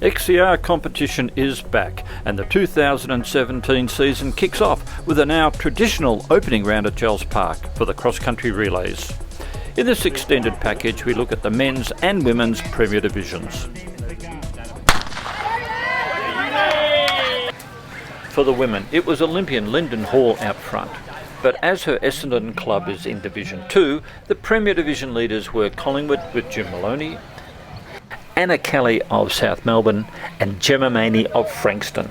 XCR competition is back, and the 2017 season kicks off with a now traditional opening round at Jells Park for the cross-country relays. In this extended package, we look at the men's and women's Premier Divisions. For the women, it was Olympian Linden Hall out front. But as her Essendon club is in Division 2, the Premier Division leaders were Collingwood with Jim Maloney, Anna Kelly of South Melbourne and Gemma Maney of Frankston.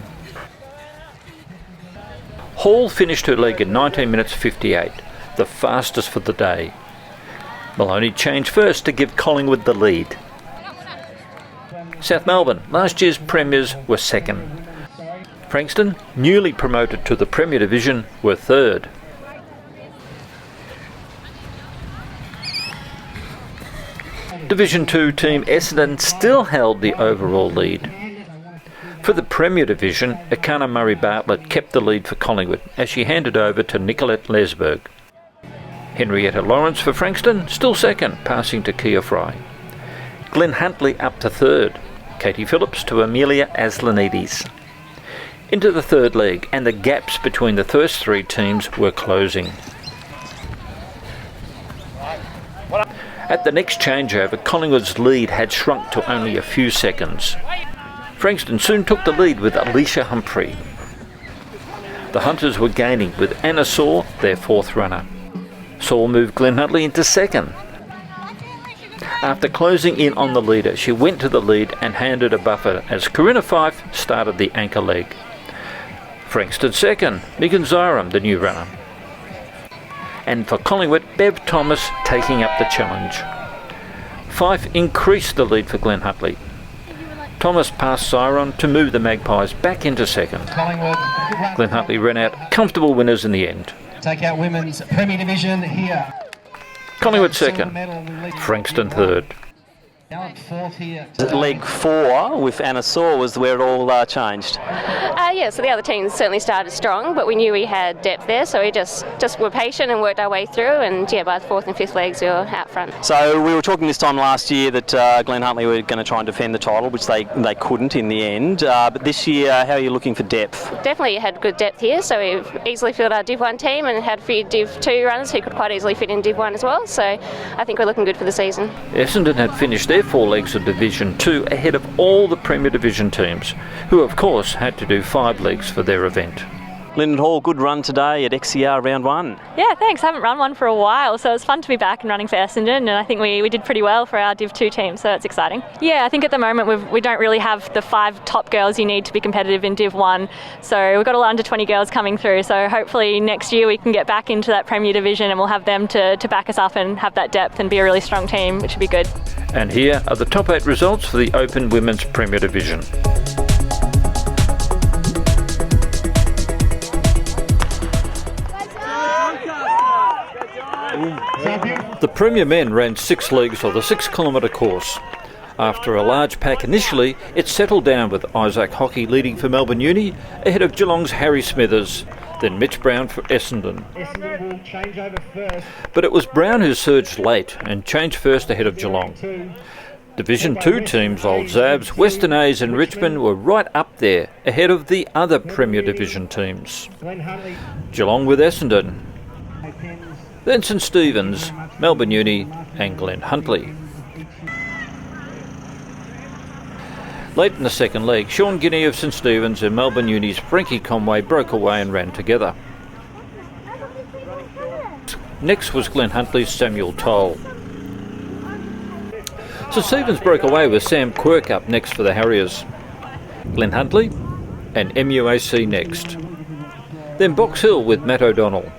Hall finished her leg in 19 minutes 58, the fastest for the day. Maloney changed first to give Collingwood the lead. South Melbourne, last year's premiers, were second. Frankston, newly promoted to the Premier Division, were third. Division 2 team Essendon still held the overall lead. For the Premier Division, Akana Murray-Bartlett kept the lead for Collingwood as she handed over to Nicolette Lesberg. Henrietta Lawrence for Frankston, still second, passing to Kia Fry. Glenn Huntley up to third, Katie Phillips to Amelia Aslanides. Into the third leg, and the gaps between the first three teams were closing. At the next changeover, Collingwood's lead had shrunk to only a few seconds. Frankston soon took the lead with Alicia Humphrey. The Hunters were gaining with Anna Saw, their fourth runner. Saw moved Glenn Huntley into second. After closing in on the leader, she went to the lead and handed a buffer as Corinna Fife started the anchor leg. Frankston second, Megan Zyram, the new runner. And for Collingwood, Bev Thomas taking up the challenge. Fife increased the lead for Glenn Huntley. Thomas passed Zyron to move the Magpies back into second. Glenn Huntley ran out comfortable winners in the end. Take out women's Premier Division here. Collingwood second, Frankston third. Leg 4 with Anna Saw was where it all changed. Yeah, so the other teams certainly started strong, but we knew we had depth there, so we just were patient and worked our way through, and yeah, by the fourth and fifth legs we were out front. So we were talking this time last year that Glenn Huntley were going to try and defend the title, which they couldn't in the end, but this year, how are you looking for depth? Definitely had good depth here, so we've easily filled our Div 1 team and had a few Div 2 runners who could quite easily fit in Div 1 as well, so I think we're looking good for the season. Essendon had finished their 4 legs of Division 2 ahead of all the Premier Division teams, who of course had to do 5 legs for their event. Linden Hall, good run today at XCR round 1. Yeah, thanks. I haven't run one for a while, so it's fun to be back and running for Essendon, and I think we did pretty well for our Div 2 team, so it's exciting. Yeah, I think at the moment we don't really have the 5 top girls you need to be competitive in Div 1, so we've got a lot under 20 girls coming through, so hopefully next year we can get back into that Premier Division and we'll have them to back us up and have that depth and be a really strong team, which would be good. And here are the top 8 results for the Open Women's Premier Division. The Premier Men ran 6 legs of the 6-kilometre course. After a large pack initially, it settled down with Isaac Hockey leading for Melbourne Uni, ahead of Geelong's Harry Smithers, then Mitch Brown for Essendon. Essendon will change over first. But it was Brown who surged late and changed first ahead of Geelong. Division 2 teams Old Zabs, Western A's and Richmond were right up there, ahead of the other Premier Division teams. Geelong with Essendon, then St Stephen's, Melbourne Uni and Glenn Huntley. Late in the second leg, Sean Guinea of St Stephen's and Melbourne Uni's Frankie Conway broke away and ran together. Next was Glenn Huntley's Samuel Toll. St Stephen's broke away with Sam Quirk up next for the Harriers. Glenn Huntley and MUAC next. Then Box Hill with Matt O'Donnell.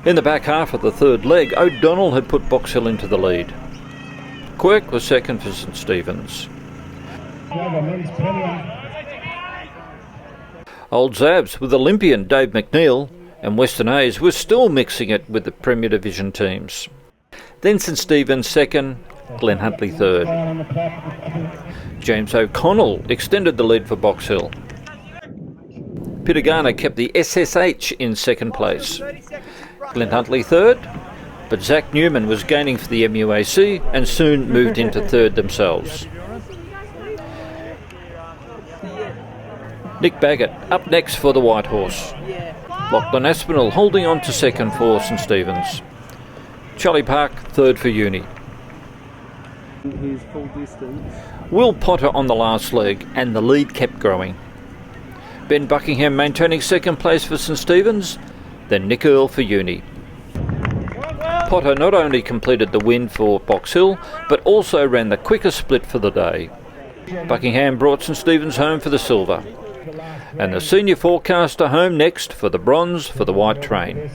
In the back half of the third leg, O'Donnell had put Box Hill into the lead. Quirk was second for St Stephen's. Old Zabs with Olympian Dave McNeil and Western A's were still mixing it with the Premier Division teams. Then St Stephen's second, Glenn Huntley third. James O'Connell extended the lead for Box Hill. Pitagana kept the SSH in second place. Glenn Huntley third, but Zach Newman was gaining for the MUAC and soon moved into third themselves. Nick Baggett up next for the White Horse. Lachlan Aspinall holding on to second for St Stephen's. Charlie Park third for Uni. His full distance. Will Potter on the last leg, and the lead kept growing. Ben Buckingham maintaining second place for St Stephen's, then Nick Earl for Uni. Potter not only completed the win for Box Hill, but also ran the quickest split for the day. Buckingham brought St Stephen's home for the silver. And the senior forecaster home next for the bronze for the white train.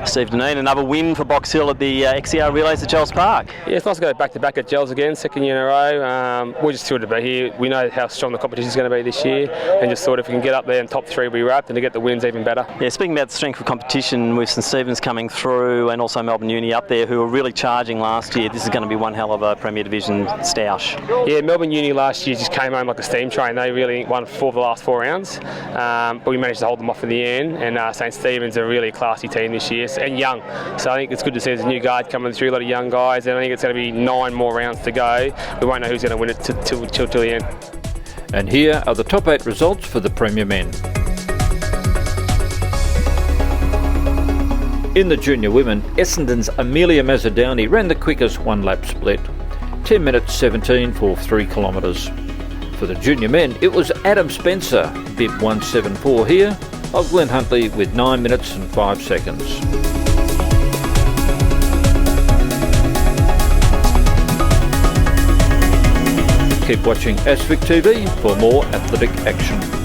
Steve Dineen, another win for Box Hill at the XCR Relays at Jells Park. Yeah, it's nice to go back-to-back at Jells again, second year in a row. We're just thrilled to be here. We know how strong the competition is going to be this year, and just thought if we can get up there in top three, we'll be wrapped, and to get the wins even better. Yeah, speaking about the strength of competition with St Stephen's coming through and also Melbourne Uni up there who were really charging last year, this is going to be one hell of a Premier Division stoush. Yeah, Melbourne Uni last year just came home like a steam train. They really won 4 of the last 4 rounds, but we managed to hold them off in the end, and St Stephen's are a really classy team this year, and young. So I think it's good to see there's a new guard coming through, a lot of young guys, and I think it's going to be 9 more rounds to go. We won't know who's going to win it till the end. And here are the top 8 results for the Premier Men. In the junior women, Essendon's Amelia Mazzadowney ran the quickest one-lap split, 10 minutes 17 for 3 kilometres. For the junior men, it was Adam Spencer, bib 174 here, of Glenn Huntley with 9 minutes and 5 seconds. Keep watching ASFIC TV for more athletic action.